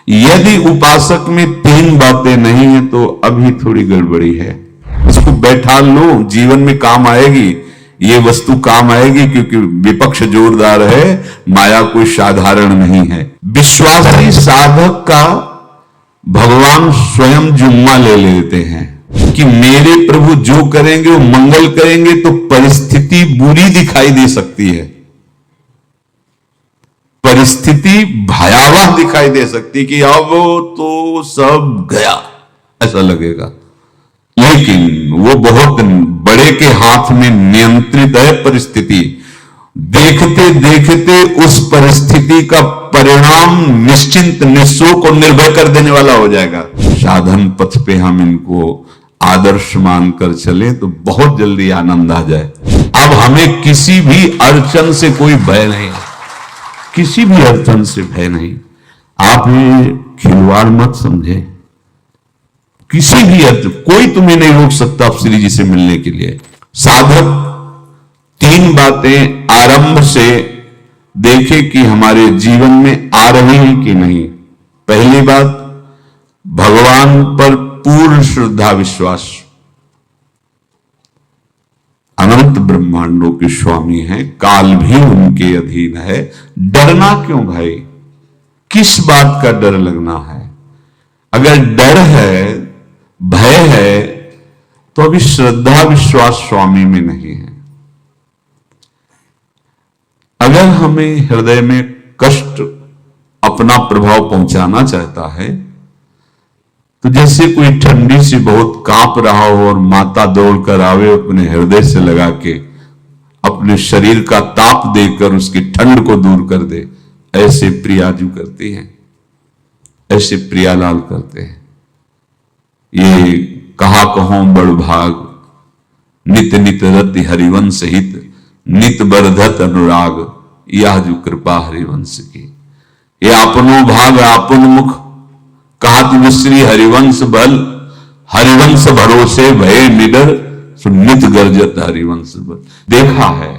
यदि उपासक में तीन बातें नहीं है तो अभी थोड़ी गड़बड़ी है। इसको बैठा लो, जीवन में काम आएगी, ये वस्तु काम आएगी, क्योंकि विपक्ष जोरदार है, माया कोई साधारण नहीं है। विश्वासी साधक का भगवान स्वयं जुम्मा ले लेते हैं कि मेरे प्रभु जो करेंगे वो मंगल करेंगे, तो परिस्थिति बुरी दिखाई दे सकती है, परिस्थिति भयावह दिखाई दे सकती कि अब तो सब गया, ऐसा लगेगा। लेकिन वो बहुत बड़े के हाथ में नियंत्रित है परिस्थिति। देखते देखते उस परिस्थिति का परिणाम निश्चिंत, निःशोक और निर्भय कर देने वाला हो जाएगा। साधन पथ पे हम इनको आदर्श मानकर चले तो बहुत जल्दी आनंद आ जाए। अब हमें किसी भी अड़चन से कोई भय नहीं, किसी भी अड़चन से भय नहीं। आप ये खिलवाड़ मत समझे, किसी भी अड़चन कोई तुम्हें नहीं रोक सकता आप श्री जी से मिलने के लिए। साधक तीन बातें आरंभ से देखे कि हमारे जीवन में आ रही है कि नहीं। पहली बात, भगवान पर पूर्ण श्रद्धा विश्वास। अनंत ब्रह्मांडों के स्वामी हैं, काल भी उनके अधीन है, डरना क्यों भाई? किस बात का डर लगना है? अगर डर है, भय है, तो अभी श्रद्धा विश्वास स्वामी में नहीं है। अगर हमें हृदय में कष्ट अपना प्रभाव पहुंचाना चाहता है, तो जैसे कोई ठंडी से बहुत कांप रहा हो और माता दौड़कर आवे, अपने हृदय से लगा के अपने शरीर का ताप देकर उसकी ठंड को दूर कर दे, ऐसे प्रियाजू करती हैं, ऐसे प्रियालाल करते हैं। ये कहा कहो बड़ भाग, नित नित रति हरिवंश हित, नित बरधत अनुराग, यह जो कृपा हरिवंश की। ये अपनो भाग आपन मुख, कहत विश्री हरिवंश बल, हरिवंश भरोसे भय निडर, सुनित गर्जत हरिवंश बल। देखा है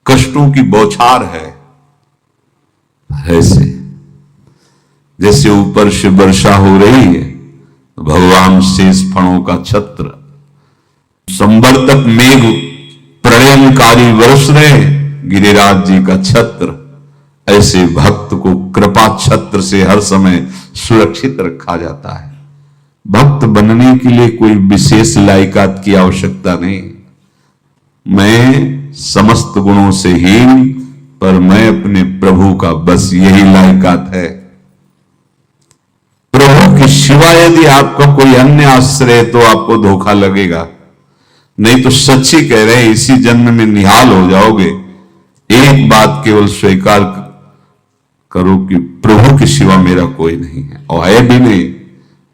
कष्टों की बौछार है, ऐसे जैसे ऊपर से वर्षा हो रही है, भगवान शेष फणों का छत्र, संवर्तक मेघ प्रलयनकारी वर्ष रहे, गिरिराज जी का छत्र, ऐसे भक्त को कृपा छत्र से हर समय सुरक्षित रखा जाता है। भक्त बनने के लिए कोई विशेष लायकात की आवश्यकता नहीं। मैं समस्त गुणों से हीन, पर मैं अपने प्रभु का, बस यही लायकात है। प्रभु के सिवा यदि आपका कोई अन्य आश्रय तो आपको धोखा लगेगा। नहीं तो सच्ची कह रहे हैं, इसी जन्म में निहाल हो जाओगे। एक बात केवल स्वीकार करो कि प्रभु के सिवा मेरा कोई नहीं है, और है भी नहीं।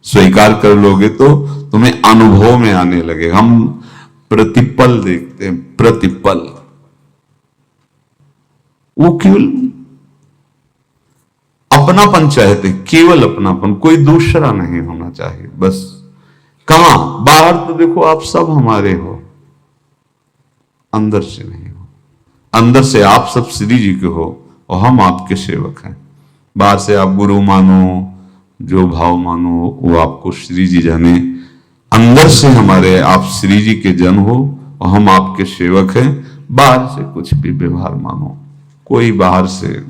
स्वीकार कर लोगे तो तुम्हें अनुभव में आने लगे। हम प्रतिपल देखते हैं, प्रतिपल, वो केवल अपनापन चाहते, केवल अपनापन, कोई दूसरा नहीं होना चाहिए। बस कहां बाहर तो देखो आप सब हमारे हो, अंदर से नहीं हो। अंदर से आप सब श्री जी के हो और हम आपके सेवक हैं। बाहर से आप गुरु मानो, जो भाव मानो, वो आपको श्री जी जाने। अंदर से हमारे आप श्री जी के जन हो और हम आपके सेवक हैं। बाहर से कुछ भी व्यवहार मानो, कोई बाहर से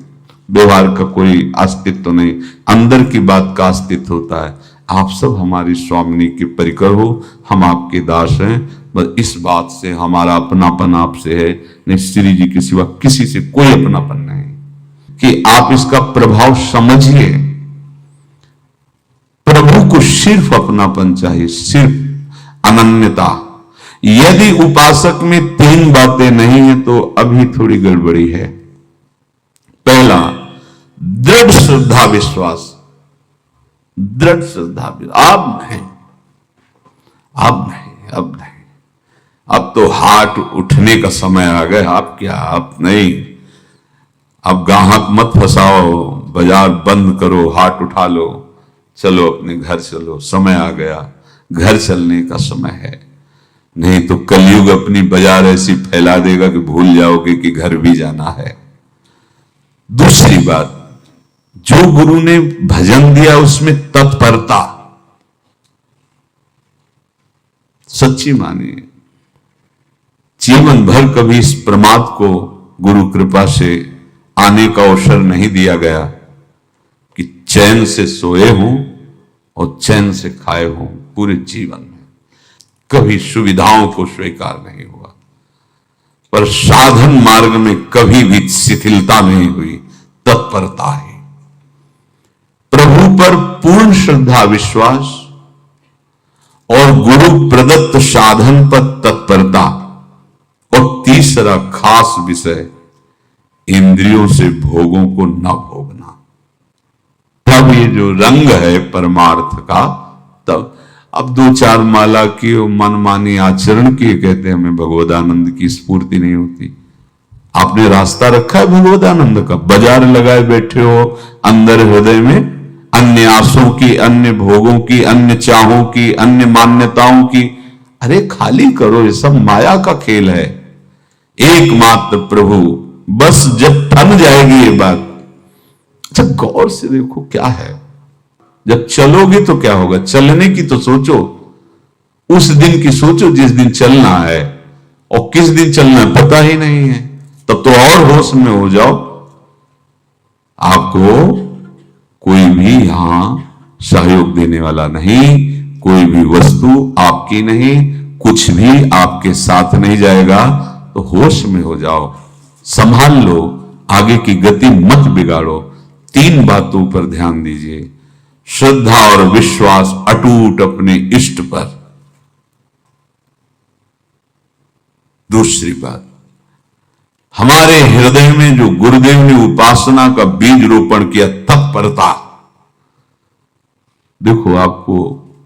व्यवहार का कोई अस्तित्व नहीं, अंदर की बात का अस्तित्व होता है। आप सब हमारी स्वामिनी के परिकर हो, हम आपके दास हैं। बस इस बात से हमारा अपनापन आपसे है, नहीं श्री जी के सिवा किसी से कोई अपनापन नहीं। कि आप इसका प्रभाव समझिए। प्रभु को सिर्फ अपनापन चाहिए, सिर्फ अनन्यता। यदि उपासक में तीन बातें नहीं है तो अभी थोड़ी गड़बड़ी है। पहला, दृढ़ श्रद्धा विश्वास। दृढ़ श्रद्धा, अब नहीं, अब नहीं, अब नहीं, अब तो हाथ उठने का समय आ गया। आप क्या, अब नहीं, अब गाहक मत फंसाओ, बाजार बंद करो, हाथ उठा लो, चलो अपने घर चलो, समय आ गया, घर चलने का समय है। नहीं तो कलयुग अपनी बाजार ऐसी फैला देगा कि भूल जाओगे कि घर भी जाना है। दूसरी बात, जो गुरु ने भजन दिया उसमें तत्परता सच्ची मानिए। जीवन भर कभी इस प्रमाद को गुरु कृपा से आने का अवसर नहीं दिया गया कि चैन से सोए हों और चैन से खाए हों। पूरे जीवन में कभी सुविधाओं को स्वीकार नहीं हुआ, पर साधन मार्ग में कभी भी शिथिलता नहीं हुई, तत्परता है। प्रभु पर पूर्ण श्रद्धा विश्वास और गुरु प्रदत्त साधन पर तत्परता, और तीसरा खास विषय इंद्रियों से भोगों को न भोगना। तब ये जो रंग है परमार्थ का, तब अब 2-4 माला की मनमानी आचरण की कहते हैं हमें भगवदानंद की स्फूर्ति नहीं होती। आपने रास्ता रखा है भगवदानंद का, बाजार लगाए बैठे हो अंदर हृदय में अन्य आसों की, अन्य भोगों की, अन्य चाहों की, अन्य मान्यताओं की। अरे खाली करो, ये सब माया का खेल है। एकमात्र प्रभु, बस जब थम जाएगी ये बात। अच्छा गौर से देखो क्या है, जब चलोगे तो क्या होगा, चलने की तो सोचो, उस दिन की सोचो जिस दिन चलना है, और किस दिन चलना है पता ही नहीं है, तब तो और होश में हो जाओ। आपको कोई भी यहां सहयोग देने वाला नहीं, कोई भी वस्तु आपकी नहीं, कुछ भी आपके साथ नहीं जाएगा। तो होश में हो जाओ, संभाल लो, आगे की गति मत बिगाड़ो। 3 बातों पर ध्यान दीजिए, श्रद्धा और विश्वास अटूट अपने इष्ट पर। दूसरी बात, हमारे हृदय में जो गुरुदेव ने उपासना का बीज रोपण किया, तत्परता। देखो आपको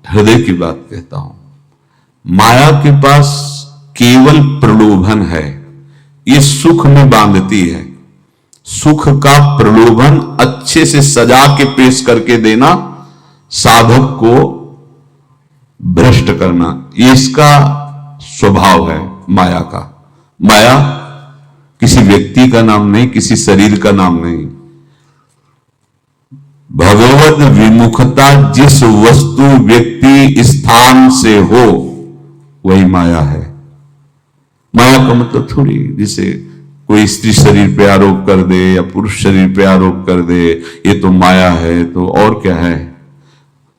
हृदय की बात कहता हूं, माया के पास केवल प्रलोभन है, ये सुख में बांधती है। सुख का प्रलोभन अच्छे से सजा के पेश करके देना, साधक को भ्रष्ट करना, ये इसका स्वभाव है माया का। माया किसी व्यक्ति का नाम नहीं, किसी शरीर का नाम नहीं। भगवत विमुखता जिस वस्तु व्यक्ति स्थान से हो वही माया है। माया का मतलब थोड़ी जिसे कोई स्त्री शरीर पे आरोप कर दे या पुरुष शरीर पे आरोप कर दे ये तो माया है, तो और क्या है।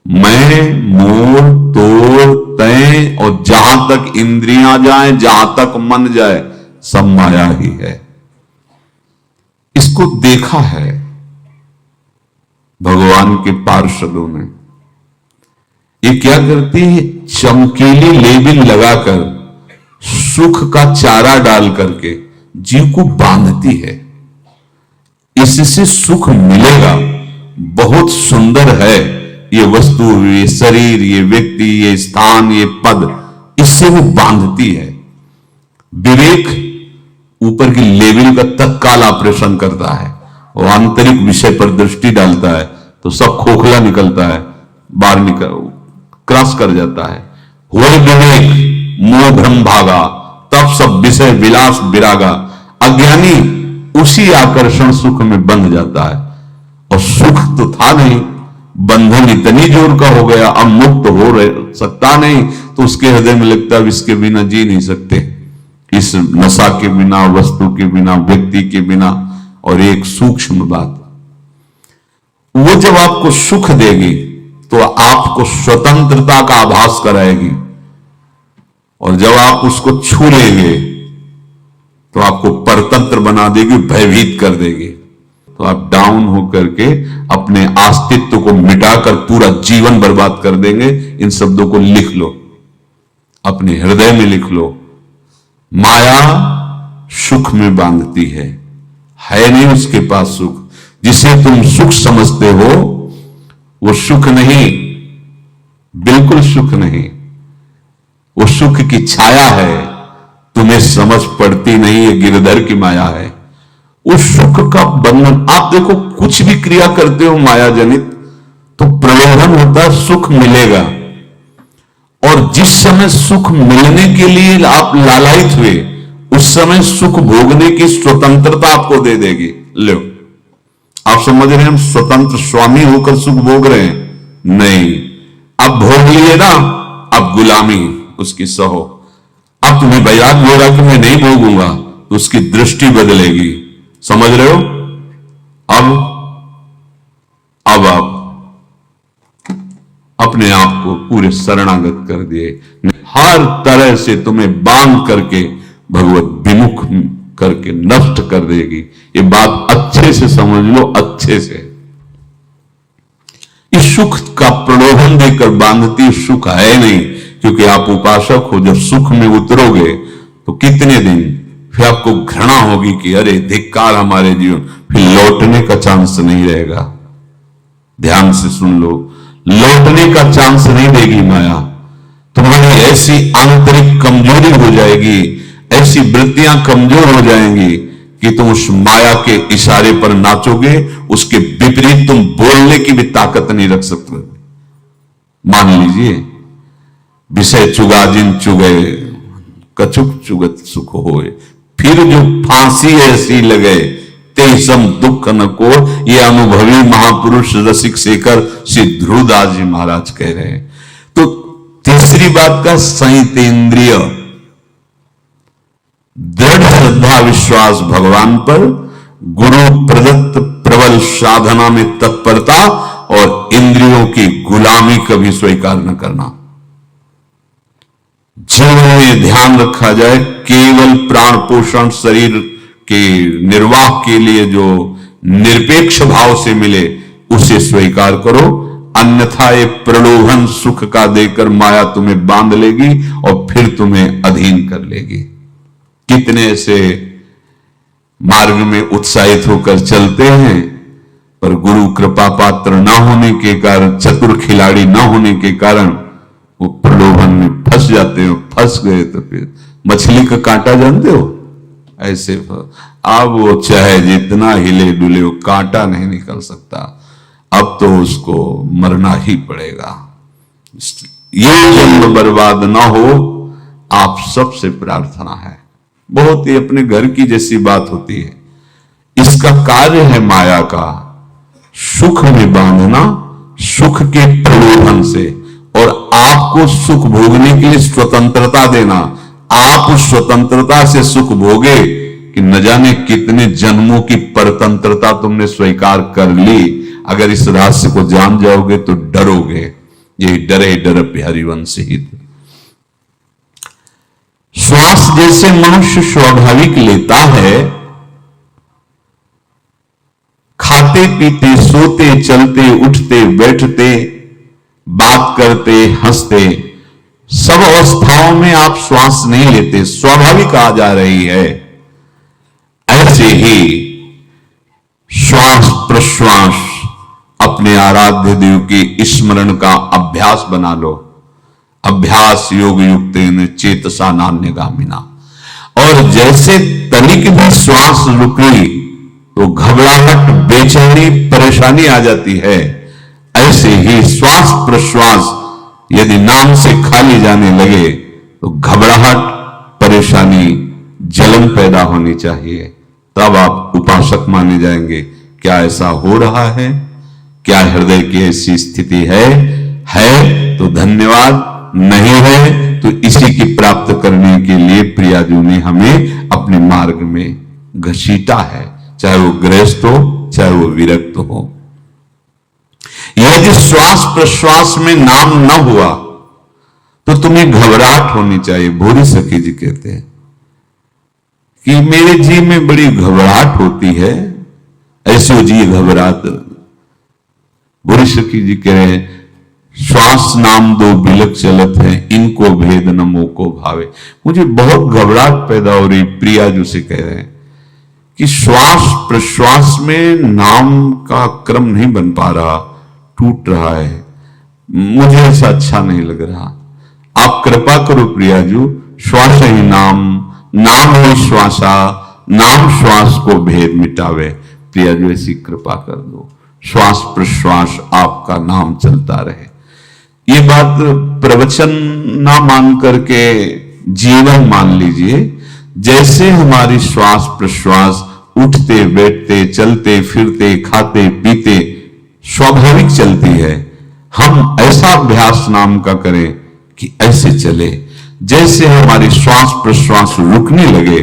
मैं, मोर, तोड़, तय और जहां तक इंद्रियां जाएं, जहां तक मन जाए, सब माया ही है। इसको देखा है भगवान के पार्षदों ने। ये क्या करती है, चमकीली लेबिल लगाकर, सुख का चारा डाल करके जीव को बांधती है। इससे सुख मिलेगा, बहुत सुंदर है ये वस्तु, ये शरीर, ये व्यक्ति, ये स्थान, ये पद, इससे वो बांधती है। विवेक ऊपर की लेवल का तत्काल ऑपरेशन करता है, वो आंतरिक विषय पर दृष्टि डालता है तो सब खोखला निकलता है, बाहर निकल क्रॉस कर जाता है। हुए विवेक मोह भ्रम भागा, तब सब विषय विलास विरागा। अज्ञानी उसी आकर्षण सुख में बंध जाता है, और सुख तो था नहीं, बंधन इतनी जोर का हो गया, अब मुक्त हो सकता नहीं, तो उसके हृदय में लगता है इसके बिना जी नहीं सकते, इस नशा के बिना, वस्तु के बिना, व्यक्ति के बिना। और एक सूक्ष्म बात, वो जब आपको सुख देगी तो आपको स्वतंत्रता का आभास कराएगी, और जब आप उसको छू लेंगे तो आपको परतंत्र बना देगी, भयभीत कर देगी। तो आप डाउन होकर के अपने अस्तित्व को मिटाकर पूरा जीवन बर्बाद कर देंगे। इन शब्दों को लिख लो, अपने हृदय में लिख लो। माया सुख में बांधती है नहीं उसके पास सुख। जिसे तुम सुख समझते हो वो सुख नहीं, बिल्कुल सुख नहीं, वो सुख की छाया है, तुम्हें समझ पड़ती नहीं, ये गिरधर की माया है। उस सुख का बंधन, आप देखो कुछ भी क्रिया करते हो माया जनित तो प्रलोभन होता है, सुख मिलेगा, और जिस समय सुख मिलने के लिए आप लालायित हुए उस समय सुख भोगने की स्वतंत्रता आपको दे देगी। लो आप समझ रहे हैं हम स्वतंत्र स्वामी होकर सुख भोग रहे हैं? नहीं, अब भोग लिए ना, अब गुलामी उसकी सहो। अब तुम्हें वैराग्य हो रहा कि मैं नहीं भोगूंगा, तो उसकी दृष्टि बदलेगी। समझ रहे हो? अब आप अपने आप को पूरे शरणागत कर दिए, हर तरह से तुम्हें बांध करके भगवत विमुख करके नष्ट कर देगी। ये बात अच्छे से समझ लो, अच्छे से। इस सुख का प्रलोभन देकर बांधती सुख है नहीं, क्योंकि आप उपासक हो। जब सुख में उतरोगे तो कितने दिन फिर आपको घृणा होगी कि अरे धिक्कार हमारे जीवन, फिर लौटने का चांस नहीं रहेगा। ध्यान से सुन लो, लौटने का चांस नहीं देगी माया। तुम्हारी ऐसी आंतरिक कमजोरी हो जाएगी, ऐसी वृत्तियां कमजोर हो जाएंगी कि तुम उस माया के इशारे पर नाचोगे, उसके विपरीत तुम बोलने की भी ताकत नहीं रख सकते। मान लीजिए, विषय चुगा जिन चुगे, कछुक चुगत सुख होए, फिर जो फांसी ऐसी लगे तेसम दुख न को। ये अनुभवी महापुरुष रसिक शेखर श्री ध्रुवदास जी महाराज कह रहे हैं। तो तीसरी बात का संयतेंद्रिय, दृढ़ श्रद्धा विश्वास भगवान पर, गुरु प्रदत्त प्रबल साधना में तत्परता और इंद्रियों की गुलामी कभी स्वीकार न करना। जीवन में ध्यान रखा जाए, केवल प्राण पोषण शरीर के निर्वाह के लिए जो निरपेक्ष भाव से मिले उसे स्वीकार करो, अन्यथा ये प्रलोभन सुख का देकर माया तुम्हें बांध लेगी और फिर तुम्हें अधीन कर लेगी। कितने ऐसे मार्ग में उत्साहित होकर चलते हैं, पर गुरु कृपा पात्र न होने के कारण, चतुर खिलाड़ी न होने के कारण वो प्रलोभन में फंस जाते हो। फंस गए तो फिर मछली का कांटा जानते हो, ऐसे अब वो चाहे जितना हिले डुले वो कांटा नहीं निकल सकता, अब तो उसको मरना ही पड़ेगा। ये जन्म बर्बाद ना हो, आप सबसे प्रार्थना है। बहुत ही अपने घर की जैसी बात होती है। इसका कार्य है माया का सुख में बांधना, सुख के प्रलोभन से, और आपको सुख भोगने के लिए स्वतंत्रता देना। आप उस स्वतंत्रता से सुख भोगे कि न जाने कितने जन्मों की परतंत्रता तुमने स्वीकार कर ली। अगर इस रहस्य को जान जाओगे तो डरोगे। ये डरे डर हरिवंश हित। श्वास जैसे मनुष्य स्वाभाविक लेता है, खाते पीते सोते चलते उठते बैठते बात करते हंसते, सब अवस्थाओं में आप श्वास नहीं लेते, स्वाभाविक आ जा रही है। ऐसे ही श्वास प्रश्वास अपने आराध्य देव के स्मरण का अभ्यास बना लो। अभ्यास योग युक्तेन चेतसा नान्यगामिना। और जैसे तनिक भी श्वास रुकी तो घबराहट, बेचैनी, परेशानी आ जाती है, ऐसे ही श्वास प्रश्वास यदि नाम से खाली जाने लगे तो घबराहट, परेशानी, जलन पैदा होनी चाहिए। तब आप उपासक माने जाएंगे। क्या ऐसा हो रहा है? क्या हृदय की ऐसी स्थिति है तो धन्यवाद, नहीं है तो इसी की प्राप्त करने के लिए प्रियाजू ने हमें अपने मार्ग में घसीटा है, चाहे वो गृहस्थ हो चाहे वो विरक्त हो। यदि श्वास प्रश्वास में नाम न हुआ तो तुम्हें घबराहट होनी चाहिए। भूरी सखी जी कहते हैं कि मेरे जी में बड़ी घबराहट होती है, ऐसे जी घबराहट। भूरी सखी जी कह रहे हैं, श्वास नाम दो बिलक चलत है, इनको भेद न मोको भावे। मुझे बहुत घबराहट पैदा हो रही। प्रियाजू से कह रहे हैं कि श्वास प्रश्वास में नाम का क्रम नहीं बन पा रहा, टूट रहा है, मुझे ऐसा अच्छा नहीं लग रहा। आप कृपा करो प्रियाजू, श्वास ही नाम, नाम ही श्वासा, नाम श्वास को भेद मिटावे। प्रियाजू ऐसी कृपा कर दो, श्वास प्रश्वास आपका नाम चलता रहे। ये बात प्रवचन ना मान करके जीवन मान लीजिए। जैसे हमारी श्वास प्रश्वास उठते बैठते चलते फिरते खाते पीते स्वाभाविक चलती है। हम ऐसा अभ्यास नाम का करें कि ऐसे चले, जैसे हमारी श्वास प्रश्वास रुकने लगे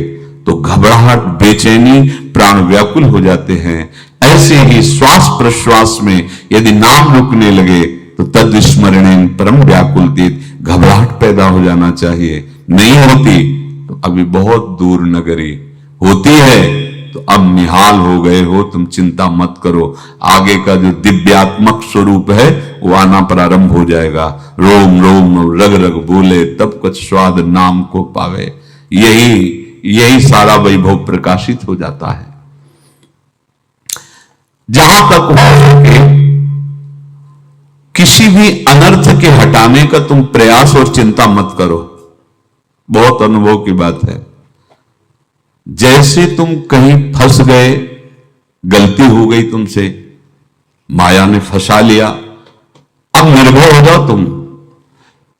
तो घबराहट बेचैनी प्राण व्याकुल हो जाते हैं। ऐसे ही श्वास प्रश्वास में यदि नाम रुकने लगे तो तद स्मरणेन परम व्याकुलतीत, घबराहट पैदा हो जाना चाहिए। नहीं होती तो अभी बहुत दूर नगरी, होती है तो अब निहाल हो गए हो, तुम चिंता मत करो। आगे का जो दिव्यात्मक स्वरूप है वो आना प्रारंभ हो जाएगा। रोम रोम रग रग बोले तब कुछ स्वाद नाम को पावे। यही सारा वैभव प्रकाशित हो जाता है। जहां तक हो सके किसी भी अनर्थ के हटाने का तुम प्रयास और चिंता मत करो। बहुत अनुभव की बात है। जैसे तुम कहीं फंस गए, गलती हो गई तुमसे, माया ने फंसा लिया, अब निर्भय हो जाओ।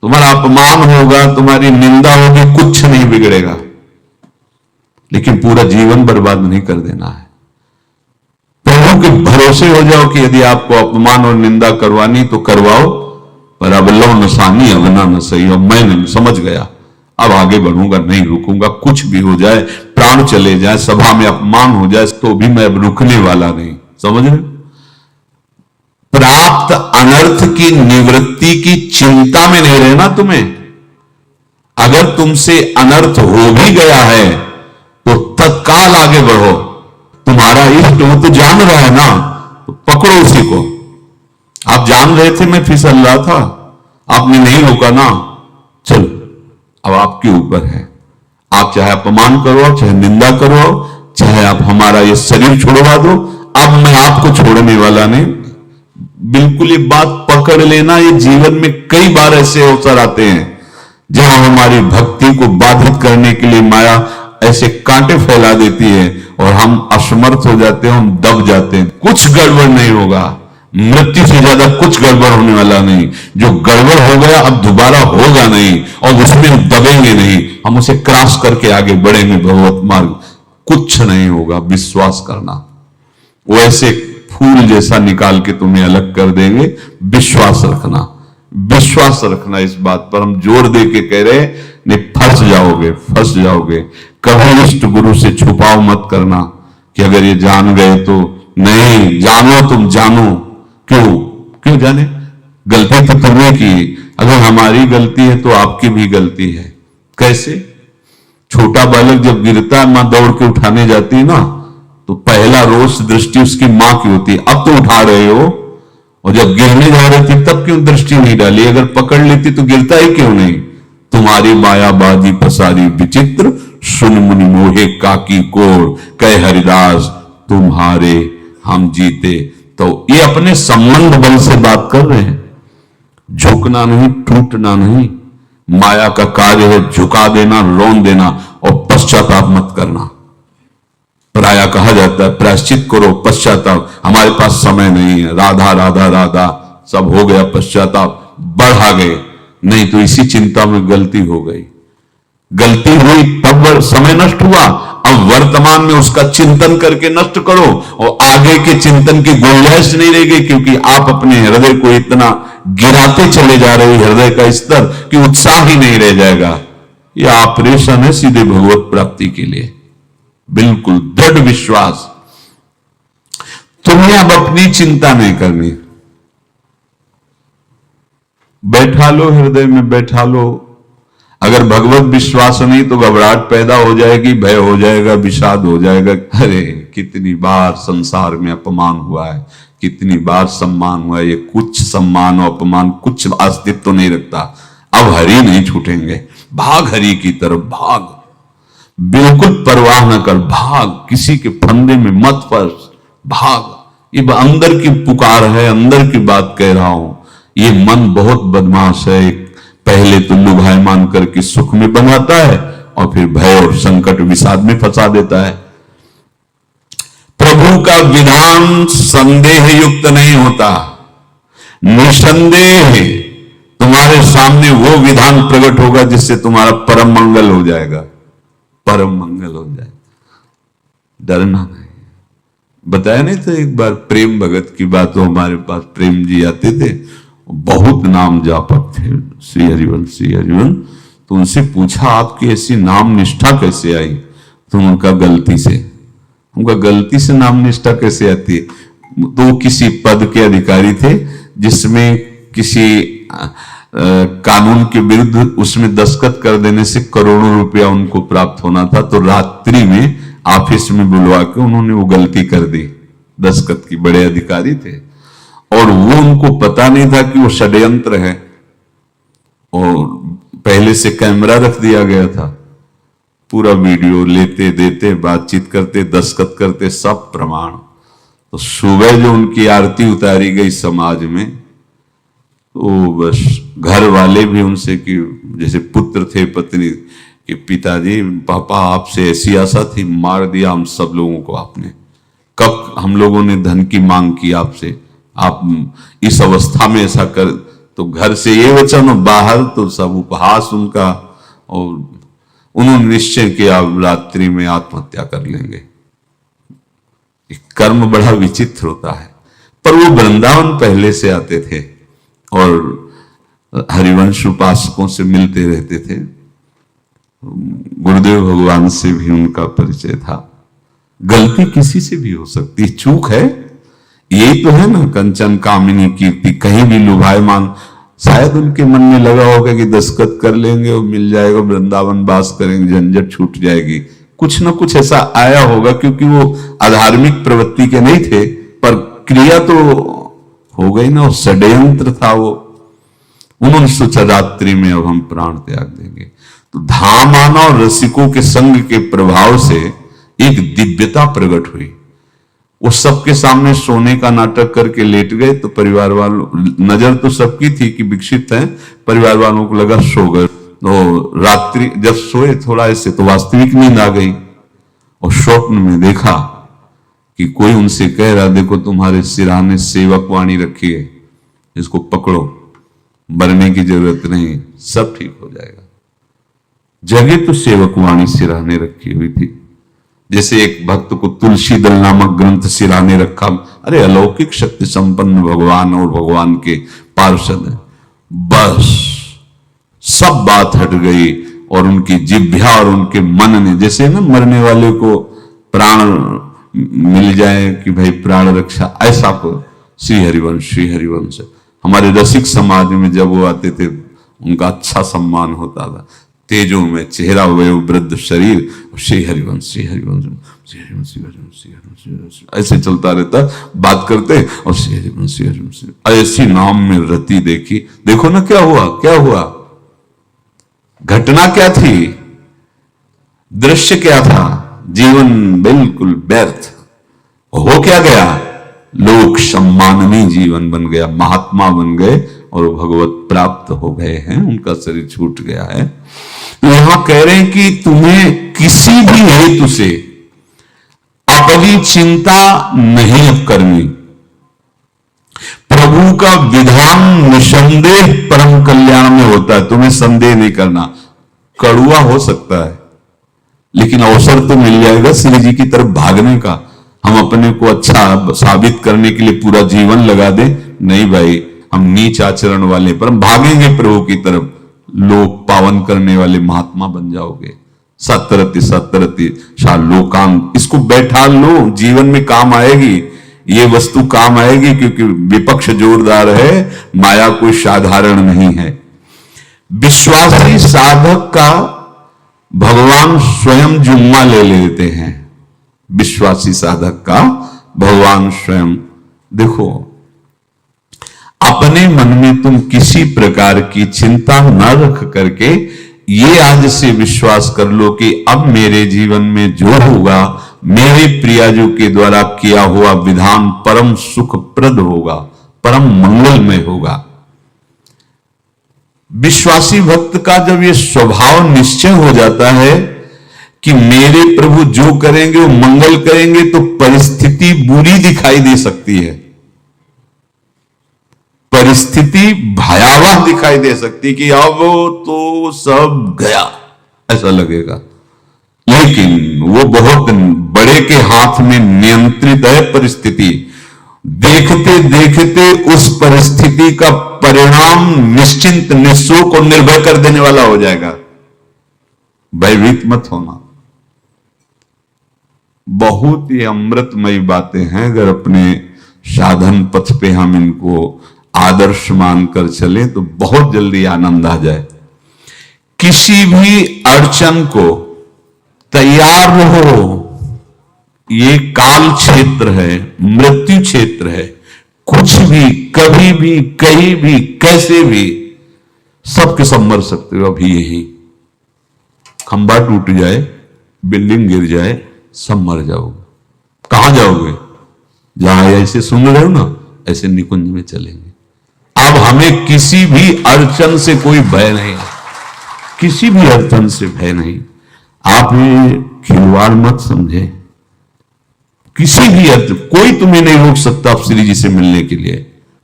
तुम्हारा अपमान होगा, तुम्हारी निंदा होगी, कुछ नहीं बिगड़ेगा, लेकिन पूरा जीवन बर्बाद नहीं कर देना है। प्रभु के भरोसे हो जाओ कि यदि आपको अपमान और निंदा करवानी तो करवाओ, पर अब लो नसानी अवना न सही। अब मैं समझ गया, अब आगे बढ़ूंगा, नहीं रुकूंगा। कुछ भी हो जाए, प्राण चले जाए, सभा में अपमान हो जाए, तो भी मैं अब रुकने वाला नहीं। समझ रहे? प्राप्त अनर्थ की निवृत्ति की चिंता में नहीं रहना तुम्हें। अगर तुमसे अनर्थ हो भी गया है तो तत्काल आगे बढ़ो। तुम्हारा इष्ट वो तो जान रहा है ना, तो पकड़ो उसी को। आप जान रहे थे मैं फिसल रहा था, आपने नहीं रोका ना, चलो अब आपके ऊपर है। आप चाहे अपमान करो, चाहे निंदा करो, चाहे आप हमारा ये शरीर छुड़वा दो, अब मैं आपको छोड़ने वाला नहीं। बिल्कुल ये बात पकड़ लेना। ये जीवन में कई बार ऐसे अवसर आते हैं जहां हमारी भक्ति को बाधित करने के लिए माया ऐसे कांटे फैला देती है और हम असमर्थ हो जाते हैं, हम दब जाते हैं। कुछ गड़बड़ नहीं होगा, मृत्यु से ज्यादा कुछ गड़बड़ होने वाला नहीं। जो गड़बड़ हो गया अब दोबारा होगा नहीं, और उसमें दबेंगे नहीं, हम उसे क्रॉस करके आगे बढ़ेंगे भगवत मार्ग। कुछ नहीं होगा, विश्वास करना। वो ऐसे फूल जैसा निकाल के तुम्हें अलग कर देंगे। विश्वास रखना, विश्वास रखना। इस बात पर हम जोर दे के कह रहे हैं, नहीं फंस जाओगे, फंस जाओगे। कभी इष्ट गुरु से छुपाव मत करना कि अगर ये जान गए तो। नहीं, जानो, तुम जानो। क्यों जाने? गलती तो तुमने की। अगर हमारी गलती है तो आपकी भी गलती है। कैसे? छोटा बालक जब गिरता है, मां दौड़ के उठाने जाती है ना, तो पहला रोष दृष्टि उसकी मां की होती है। अब तो उठा रहे हो, और जब गिरने जा रही थी तब क्यों दृष्टि नहीं डाली? अगर पकड़ लेती तो गिरता ही क्यों नहीं? तुम्हारी मायाबाजी पसारी विचित्र, सुन मुनि मोहे काकी कोर, कह हरिदास तुम्हारे हम जीते। तो ये अपने संबंध बल से बात कर रहे हैं। झुकना नहीं, टूटना नहीं। माया का कार्य है झुका देना, रोन देना, और पश्चाताप मत करना। प्राय कहा जाता है प्रायश्चित करो, पश्चाताप। हमारे पास समय नहीं है। राधा राधा राधा सब हो गया, पश्चाताप बढ़ा गए। नहीं तो इसी चिंता में गलती हो गई, गलती हुई तब समय नष्ट हुआ। अब वर्तमान में उसका चिंतन करके नष्ट करो, और आगे के चिंतन की गुंजाइश नहीं रहेगी, क्योंकि आप अपने हृदय को इतना गिराते चले जा रहे हो, हृदय का स्तर, कि उत्साह ही नहीं रह जाएगा। यह ऑपरेशन है सीधे भगवत प्राप्ति के लिए। बिल्कुल दृढ़ विश्वास। तुम्हें अब अपनी चिंता नहीं करनी। बैठा लो, हृदय में बैठा लो। अगर भगवत विश्वास नहीं तो घबराहट पैदा हो जाएगी, भय हो जाएगा, विषाद हो जाएगा। अरे कितनी बार संसार में अपमान हुआ है, कितनी बार सम्मान हुआ है। ये कुछ सम्मान और अपमान कुछ अस्तित्व तो नहीं रखता। अब हरि नहीं छूटेंगे। भाग हरि की तरफ, भाग। बिल्कुल परवाह न कर, भाग। किसी के फंदे में मत फंस, भाग। ये अंदर की पुकार है, अंदर की बात कह रहा हूं। ये मन बहुत बदमाश है। पहले तो लुभायमान करके सुख में बनाता है, और फिर भय और संकट विषाद में फंसा देता है। प्रभु का विधान संदेह युक्त नहीं होता। निसंदेह तुम्हारे सामने वो विधान प्रकट होगा जिससे तुम्हारा परम मंगल हो जाएगा, परम मंगल हो जाएगा। डरना नहीं। बताया नहीं था एक बार प्रेम भगत की बात, तो हमारे पास प्रेम जी आते थे, बहुत नाम जापक थे, श्री हरिवंश श्री हरिवंश। तो उनसे पूछा आपकी ऐसी नाम निष्ठा कैसे आई? तो उनका गलती से, उनका गलती से नाम निष्ठा कैसे आती है? तो किसी पद के अधिकारी थे जिसमें किसी कानून के विरुद्ध उसमें दस्तखत कर देने से करोड़ों रुपया उनको प्राप्त होना था। तो रात्रि में ऑफिस में बुलवा के उन्होंने वो गलती कर दी, दस्तखत की, बड़े अधिकारी थे, और वो उनको पता नहीं था कि वो षड्यंत्र है, और पहले से कैमरा रख दिया गया था, पूरा वीडियो लेते देते, बातचीत करते, दस्तखत करते, सब प्रमाण। तो सुबह जो उनकी आरती उतारी गई समाज में, तो बस घर वाले भी उनसे कि जैसे पुत्र थे पत्नी कि पिताजी पापा आपसे ऐसी आशा थी, मार दिया हम सब लोगों को आपने, कब हम लोगों ने धन की मांग की आपसे, आप इस अवस्था में ऐसा कर। तो घर से ये वचन, बाहर तो सब उपहास उनका, और उन्होंने निश्चय किया रात्रि में आत्महत्या कर लेंगे। कर्म बड़ा विचित्र होता है। पर वो वृंदावन पहले से आते थे और हरिवंश उपासकों से मिलते रहते थे, गुरुदेव भगवान से भी उनका परिचय था। गलती किसी से भी हो सकती है, चूक है, यही तो है ना, कंचन कामिनी कीर्ति, कहीं भी लुभायमान। शायद उनके मन में लगा होगा कि दस्तखत कर लेंगे और मिल जाएगा, वृंदावन वास करेंगे, झंझट छूट जाएगी, कुछ ना कुछ ऐसा आया होगा, क्योंकि वो अधार्मिक प्रवृत्ति के नहीं थे, पर क्रिया तो हो गई ना, और षड्यंत्र था वो। उन्होंने सोचा रात्रि में अब हम प्राण त्याग देंगे। तो धाम आना और रसिकों के संग के प्रभाव से एक दिव्यता प्रकट हुई। वो सबके सामने सोने का नाटक करके लेट गए, तो परिवार वालों, नजर तो सबकी थी कि विकसित है, परिवार वालों को लगा सो गए। तो रात्रि जब सोए थोड़ा ऐसे, तो वास्तविक नींद आ गई, और स्वप्न में देखा कि कोई उनसे कह रहा, देखो तुम्हारे सिरहाने सेवक वाणी रखी है, इसको पकड़ो, मरने की जरूरत नहीं, सब ठीक हो जाएगा। जगह तो सेवक वाणी सिरहाने रखी हुई थी, जैसे एक भक्त को तुलसी दल नामक ग्रंथ सिरहाने रखा। अरे अलौकिक शक्ति संपन्न भगवान और भगवान के पार्षद है। बस सब बात हट गई, और उनकी जिह्वा और उनके मन ने, जैसे ना मरने वाले को प्राण मिल जाए कि भाई प्राण रक्षा, ऐसा को श्री हरिवंश हमारे रसिक समाज में जब वो आते थे उनका अच्छा सम्मान होता था। तेजों में चेहरा, वयो वृद्ध शरीर, श्री हरिवंश ऐसे चलता रहता, बात करते और श्री हरिवंश ऐसी नाम में रति देखी। देखो ना क्या हुआ, घटना क्या थी, दृश्य क्या था, जीवन बिल्कुल व्यर्थ हो क्या गया, लोक सम्माननीय जीवन बन गया, महात्मा बन गए और भगवत प्राप्त हो गए हैं, उनका शरीर छूट गया है। तो यहां कह रहे हैं कि तुम्हें किसी भी हेतु से अपनी चिंता नहीं अब करनी। प्रभु का विधान निसंदेह परम कल्याण में होता है, तुम्हें संदेह नहीं करना। कड़ुआ हो सकता है, लेकिन अवसर तो मिल जाएगा श्री जी की तरफ भागने का। हम अपने को अच्छा साबित करने के लिए पूरा जीवन लगा दें, नहीं भाई, हम नीच आचरण वाले पर हम भागेंगे प्रभु की तरफ, लोक पावन करने वाले महात्मा बन जाओगे। सतरति लोकांग, इसको बैठा लो, जीवन में काम आएगी, ये वस्तु काम आएगी, क्योंकि विपक्ष जोरदार है, माया कोई साधारण नहीं है। विश्वासी साधक का भगवान स्वयं जुम्मा ले लेते हैं, विश्वासी साधक का भगवान स्वयं। देखो, अपने मन में तुम किसी प्रकार की चिंता न रख करके ये आज से विश्वास कर लो कि अब मेरे जीवन में जो होगा, मेरे प्रियाजू के द्वारा किया हुआ विधान परम सुखप्रद होगा, परम मंगलमय होगा। विश्वासी भक्त का जब ये स्वभाव निश्चय हो जाता है कि मेरे प्रभु जो करेंगे वो मंगल करेंगे, तो परिस्थिति बुरी दिखाई दे सकती है, परिस्थिति भयावह दिखाई दे सकती कि अब तो सब गया, ऐसा लगेगा। लेकिन लेकिन वो बहुत बड़े के हाथ में नियंत्रित है परिस्थिति। देखते देखते उस परिस्थिति का परिणाम निश्चिंत, निःशोक और निर्भय कर देने वाला हो जाएगा। भयभीत मत होना। बहुत ही अमृतमयी बातें हैं। अगर अपने साधन पथ पे हम इनको आदर्श मानकर चलें तो बहुत जल्दी आनंद आ जाए। किसी भी अड़चन को तैयार रहो। ये काल क्षेत्र है, मृत्यु क्षेत्र है। कुछ भी, कभी भी, कहीं भी, कैसे भी, सबके सब मर सकते हो। अभी यही खंबा टूट जाए, बिल्डिंग गिर जाए, सब मर जाओगे। कहां जाओगे? जहां ऐसे सुन रहे हो ना, ऐसे निकुंज में चलेंगे। अब हमें किसी भी अड़चन से कोई भय नहीं है, किसी भी अड़चन से भय नहीं। आप ये खिलवाड़ मत समझे। किसी भी अर्थ कोई तुम्हें नहीं रोक सकता आप श्री जी से मिलने के लिए।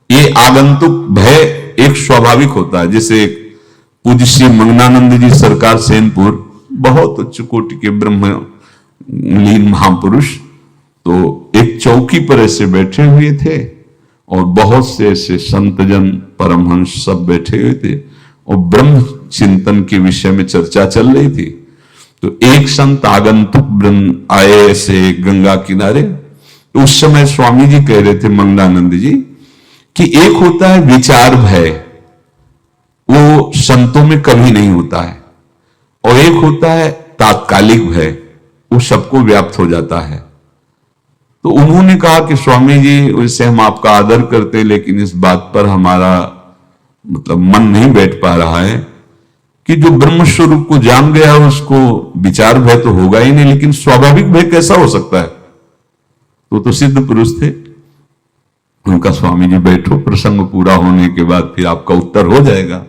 ये आगंतुक भय एक स्वाभाविक होता है। जैसे पूज्य श्री मंगनानंद जी सरकार सेनपुर, बहुत उच्च कोटि के ब्रह्मलीन महापुरुष, तो एक चौकी पर ऐसे बैठे हुए थे और बहुत से ऐसे संतजन, परमहंस सब बैठे हुए थे और ब्रह्म चिंतन के विषय में चर्चा चल रही थी। तो एक संत आगंतुक ब्रह्म आए ऐसे गंगा किनारे। तो उस समय स्वामी जी कह रहे थे, मंगलानंद जी, कि एक होता है विचार भय, वो संतों में कभी नहीं होता है, और एक होता है तात्कालिक भय, वो सबको व्याप्त हो जाता है। तो उन्होंने कहा कि स्वामी जी, वैसे हम आपका आदर करते, लेकिन इस बात पर हमारा मतलब मन नहीं बैठ पा रहा है कि जो ब्रह्म स्वरूप को जान गया उसको विचार भय तो होगा ही नहीं, लेकिन स्वाभाविक भय कैसा हो सकता है? तो सिद्ध पुरुष थे। उनका स्वामी जी बैठो, प्रसंग पूरा होने के बाद फिर आपका उत्तर हो जाएगा।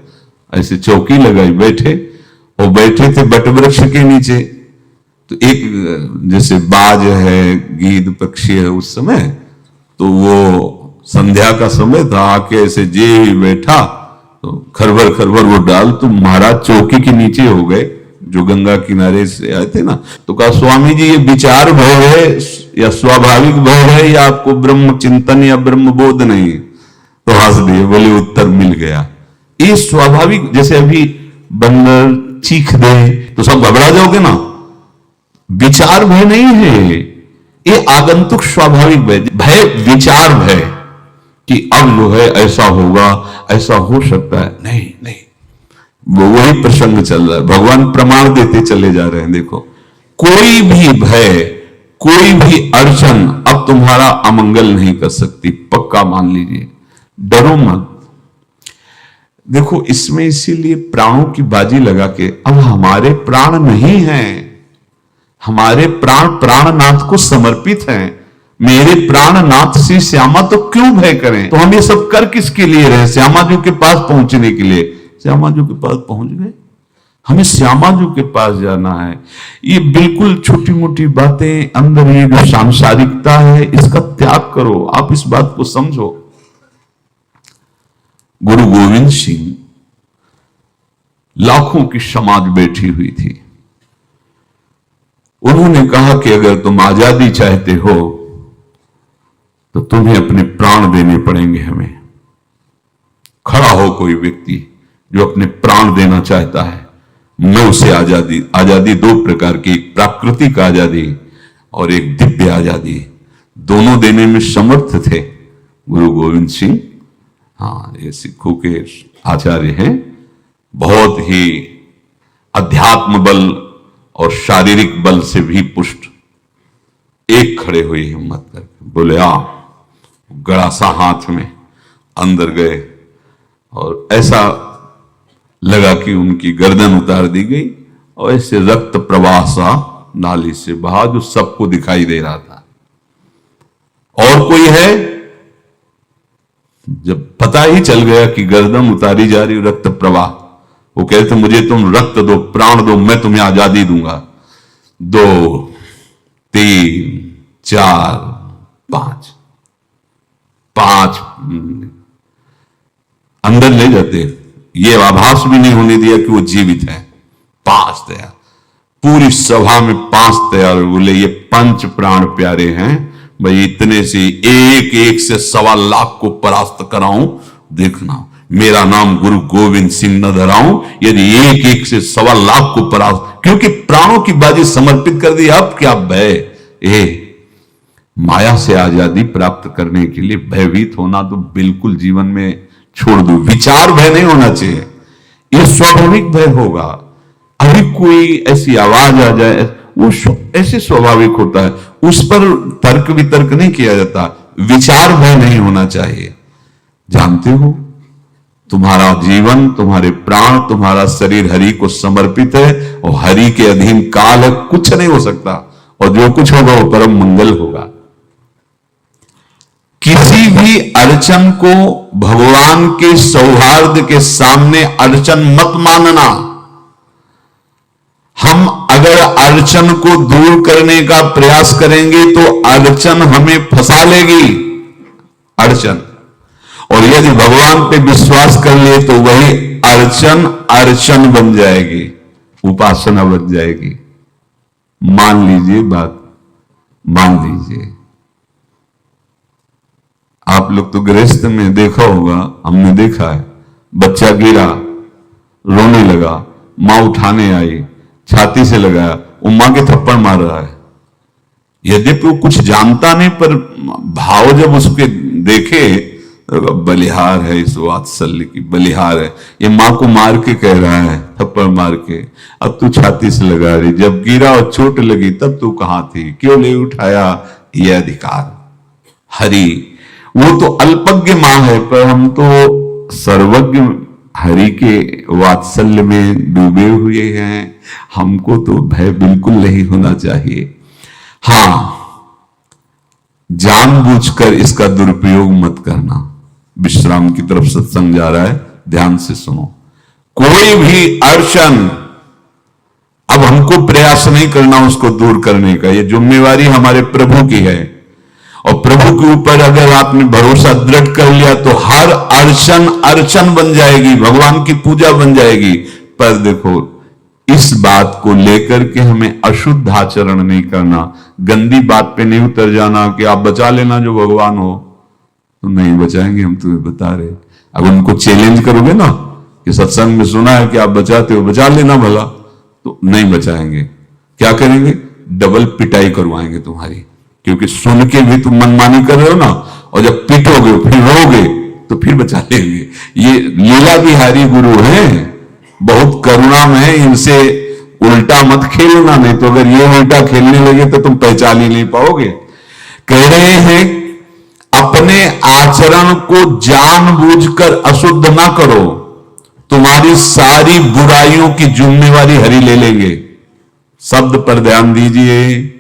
ऐसे चौकी लगाई, बैठे, और बैठे थे बटवृक्ष के नीचे। तो एक जैसे बाज है, गीद पक्षी है, उस समय तो वो संध्या का समय था, आके ऐसे जे बैठा तो खरबर खरबर वो डाल, तो महाराज चौकी के नीचे हो गए, जो गंगा किनारे से आए थे ना। तो कहा, स्वामी जी ये विचार भय है या स्वाभाविक भय है, या आपको ब्रह्म चिंतन या ब्रह्म बोध नहीं? तो हंस दिए, बोले उत्तर मिल गया। ये स्वाभाविक, जैसे अभी बंदर चीख दे तो सब घबरा जाओगे ना, विचार भय नहीं है, ये आगंतुक स्वाभाविक भय। भय विचार भय कि अब जो है ऐसा होगा, ऐसा हो सकता है, नहीं नहीं, वो वही प्रसंग चल रहा है। भगवान प्रमाण देते चले जा रहे हैं। देखो, कोई भी भय, कोई भी अड़चन अब तुम्हारा अमंगल नहीं कर सकती, पक्का मान लीजिए। डरो मत। देखो, इसमें इसीलिए प्राणों की बाजी लगा के, अब हमारे प्राण नहीं हैं, हमारे प्राण प्राणनाथ को समर्पित हैं। मेरे प्राणनाथ श्री श्यामा, तो क्यों भय करें? तो हम ये सब कर किसके लिए रहे? श्यामा जी के पास पहुंचने के लिए। श्यामा जी के पास पहुंच गए, हमें श्यामा जी के पास जाना है। ये बिल्कुल छोटी मोटी बातें, अंदर ये जो सांसारिकता है, इसका त्याग करो। आप इस बात को समझो। गुरु गोविंद सिंह, लाखों की समाज बैठी हुई थी। उन्होंने कहा कि अगर तुम आजादी चाहते हो तो तुम्हें अपने प्राण देने पड़ेंगे। हमें खड़ा हो कोई व्यक्ति जो अपने प्राण देना चाहता है, मैं उसे आजादी। आजादी दो प्रकार की, प्राकृतिक आजादी और एक दिव्य आजादी, दोनों देने में समर्थ थे गुरु गोविंद सिंह। हाँ, ये सिखों के आचार्य हैं। बहुत ही अध्यात्म बल और शारीरिक बल से भी पुष्ट। एक खड़े हुए हिम्मत करके बोले, आ। गड़ासा हाथ में अंदर गए और ऐसा लगा कि उनकी गर्दन उतार दी गई और ऐसे रक्त प्रवाह सा नाली से बहा, जो सबको दिखाई दे रहा था। और कोई है? जब पता ही चल गया कि गर्दन उतारी जा रही, रक्त प्रवाह, वो कहते, मुझे तुम रक्त दो, प्राण दो, मैं तुम्हें आजादी दूंगा। 2, 3, 4, 5 अंदर ले जाते, ये आभास भी नहीं होने दिया कि वो जीवित है। 5 दिया, पूरी सभा में 5 तैयार बोले ये 5 प्राण प्यारे हैं भाई, इतने से एक एक से 1.25 लाख को परास्त कराऊं, देखना मेरा नाम गुरु गोविंद सिंह न धराऊं, यदि एक एक से 1.25 लाख को परास्त, क्योंकि प्राणों की बाजी समर्पित कर दी। अब क्या भय, माया से आजादी प्राप्त करने के लिए भयभीत होना तो बिल्कुल जीवन में छोड़ दो। विचार भय नहीं होना चाहिए, यह स्वाभाविक भय होगा। अभी कोई ऐसी आवाज आ जाए वो ऐसे स्वाभाविक होता है, उस पर तर्क वितर्क नहीं किया जाता। विचार भय नहीं होना चाहिए। जानते हो तुम्हारा जीवन, तुम्हारे प्राण, तुम्हारा शरीर हरि को समर्पित है और हरि के अधीन काल है, कुछ नहीं हो सकता, और जो कुछ होगा वो परम मंगल होगा। किसी भी अड़चन को भगवान के सौहार्द के सामने अड़चन मत मानना। हम अगर अड़चन को दूर करने का प्रयास करेंगे तो अड़चन हमें फंसा लेगी, अड़चन। और यदि भगवान पे विश्वास कर लिए तो वही अड़चन अर्चन बन जाएगी, उपासना बन जाएगी। मान लीजिए बात, मान लीजिए आप लोग तो गृहस्थ में देखा होगा, हमने देखा है, बच्चा गिरा, रोने लगा, मां उठाने आई, छाती से लगाया, वो मां के थप्पड़ मार रहा है। यद्यपि वो कुछ जानता नहीं, पर भाव जब उसके देखे, बलिहार है इस वात्सल्य की, बलिहार है, ये मां को मार के कह रहा है, थप्पड़ मार के, अब तू छाती से लगा रही, जब गिरा और चोट लगी तब तू कहां थी, क्यों ले उठाया, ये अधिकार। हरि वो तो अल्पज्ञ मां है, पर हम तो सर्वज्ञ हरि के वात्सल्य में डूबे हुए हैं। हमको तो भय बिल्कुल नहीं होना चाहिए। हां, जानबूझकर इसका दुरुपयोग मत करना। विश्राम की तरफ सत्संग जा रहा है, ध्यान से सुनो। कोई भी अड़चन, अब हमको प्रयास नहीं करना उसको दूर करने का, ये जिम्मेवारी हमारे प्रभु की है। और प्रभु के ऊपर अगर आपने भरोसा दृढ़ कर लिया तो हर अड़चन अर्चन बन जाएगी, भगवान की पूजा बन जाएगी। पर देखो, इस बात को लेकर के हमें अशुद्ध आचरण नहीं करना, गंदी बात पे नहीं उतर जाना कि आप बचा लेना जो भगवान हो, तो नहीं बचाएंगे, हम तुम्हें बता रहे। अब उनको चैलेंज करोगे ना कि सत्संग में सुना है कि आप बचाते हो, बचा लेना भला, तो नहीं बचाएंगे। क्या करेंगे? डबल पिटाई करवाएंगे तुम्हारी, क्योंकि सुन के भी तुम मनमानी कर रहे हो ना, और जब पीटोगे फिर रोगे तो फिर बचा लेंगे। ये लीला बिहारी गुरु हैं, बहुत करुणा में है, इनसे उल्टा मत खेलना, नहीं तो अगर ये उल्टा खेलने लगे तो तुम पहचान ही नहीं पाओगे। कह रहे हैं अपने आचरण को जानबूझकर अशुद्ध ना करो, तुम्हारी सारी बुराइयों की जिम्मेवारी हरि ले लेंगे। शब्द पर ध्यान दीजिए,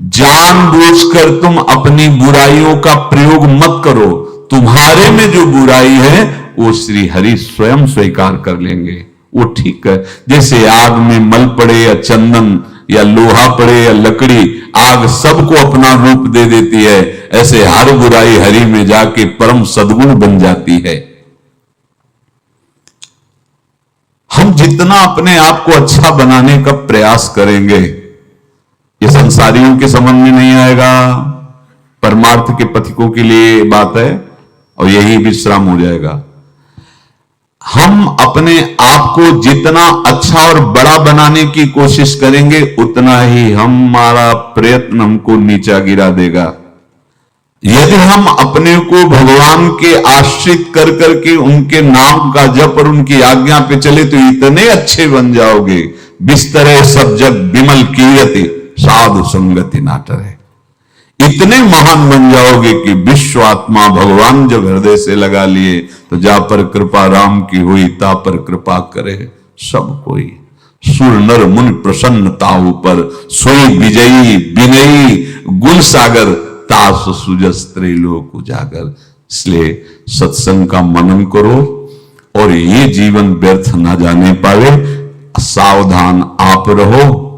जानबूझकर तुम अपनी बुराइयों का प्रयोग मत करो, तुम्हारे में जो बुराई है वो श्री हरि स्वयं स्वीकार कर लेंगे। वो ठीक है, जैसे आग में मल पड़े या चंदन या लोहा पड़े या लकड़ी, आग सबको अपना रूप दे देती है, ऐसे हर बुराई हरि में जाके परम सद्गुण बन जाती है। हम जितना अपने आप को अच्छा बनाने का प्रयास करेंगे, ये संसारियों के समझ में नहीं आएगा, परमार्थ के पथिकों के लिए बात है, और यही विश्राम हो जाएगा। हम अपने आप को जितना अच्छा और बड़ा बनाने की कोशिश करेंगे, उतना ही हमारा प्रयत्न हमको नीचा गिरा देगा। यदि हम अपने को भगवान के आश्रित कर करके उनके नाम का जप और उनकी आज्ञा पे चले तो इतने अच्छे बन जाओगे, बिस्तरे सब जग विमल कीर्ति साधु संगति नाटर है। इतने महान बन जाओगे कि विश्व आत्मा भगवान जब हृदय से लगा लिए तो जा पर कृपा राम की हुई, ता पर कृपा करे सब कोई। सुर नर मुनि प्रसन्नता ऊपर, सोई विजयी विनयी गुल सागर, तास सुजस त्रैलोक उजागर। इसलिए सत्संग का मनन करो और ये जीवन व्यर्थ ना जाने पावे, सावधान आप रहो,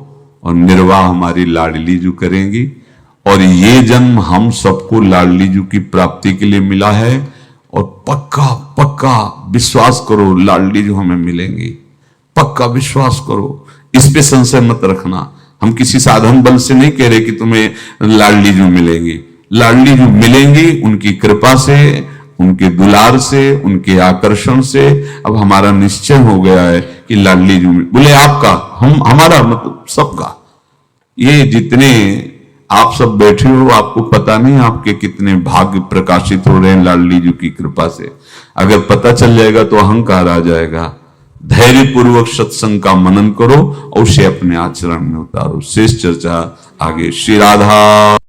और निर्वाह हमारी लाडली जू करेंगी। और ये जन्म हम सबको लाडली जू की प्राप्ति के लिए मिला है, और पक्का पक्का विश्वास करो लाडली जू हमें मिलेंगी, पक्का विश्वास करो। इस पे संशय मत रखना। हम किसी साधन बल से नहीं कह रहे कि तुम्हें लाडली जू मिलेंगी। लाडली जू मिलेंगी उनकी कृपा से, उनके दुलार से, उनके आकर्षण से। अब हमारा निश्चय हो गया है कि लाडली जू बोले आपका, हमारा मतलब सबका। ये जितने आप सब बैठे हो, आपको पता नहीं आपके कितने भाग्य प्रकाशित हो रहे हैं लाडली जी की कृपा से। अगर पता चल जाएगा तो अहंकार आ जाएगा। धैर्य पूर्वक सत्संग का मनन करो और उसे अपने आचरण में उतारो। शेष चर्चा आगे। श्री राधा।